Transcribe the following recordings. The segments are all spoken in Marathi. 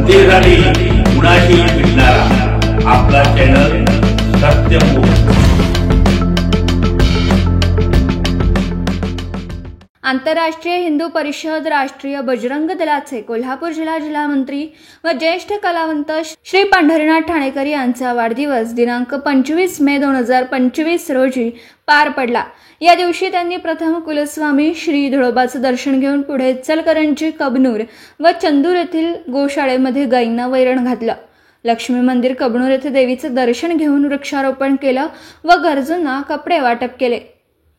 जनतेसाठी कुणाशी भेटणारा आपला चॅनल सत्यमुख। आंतरराष्ट्रीय हिंदू परिषद राष्ट्रीय बजरंग दलाचे कोल्हापूर जिल्हा मंत्री व ज्येष्ठ कलावंत श्री पंढरीनाथ ठाणेकर यांचा वाढदिवस दिनांक 25 मे 2025 रोजी पार पडला। या दिवशी त्यांनी प्रथम कुलस्वामी श्री धुळोबाचं दर्शन घेऊन पुढे इचलकरंजी, कबनूर व चंदूर येथील गोशाळेमध्ये गायींना वैरण घातलं। लक्ष्मी मंदिर कबनूर येथे देवीचं दर्शन घेऊन वृक्षारोपण केलं व गरजूंना कपडे वाटप केले।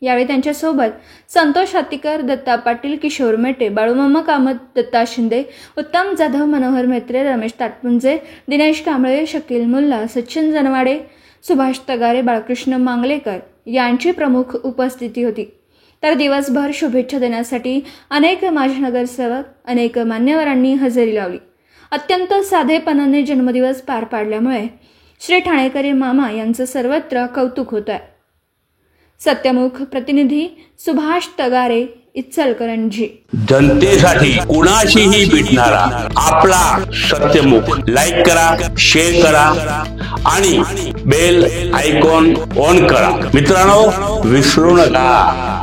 यावेळी त्यांच्यासोबत संतोष हत्तीकर, दत्ता पाटील, किशोर मेटे, बाळूमामा कामत, दत्ता शिंदे, उत्तम जाधव, मनोहर मेत्रे, रमेश ताटपुंजे, दिनेश कांबळे, शकील मुल्ला, सचिन जनवाडे, सुभाष तगारे, बाळकृष्ण मांगलेकर यांची प्रमुख उपस्थिती होती। तर दिवसभर शुभेच्छा देण्यासाठी अनेक माजी नगरसेवक, अनेक मान्यवरांनी हजेरी लावली। अत्यंत साधेपणाने जन्मदिवस पार पाडल्यामुळे श्री ठाणेकर मामा यांचं सर्वत्र कौतुक होत आहे। सत्यमुख प्रतिनिधी सुभाष तगारे, इचलकरंजी। जनतेसाठी कुणाशीही भेटणारा आपला सत्यमुख। लाईक करा, शेअर करा आणि बेल आयकॉन ऑन करा। मित्रांनो, विसरू नका।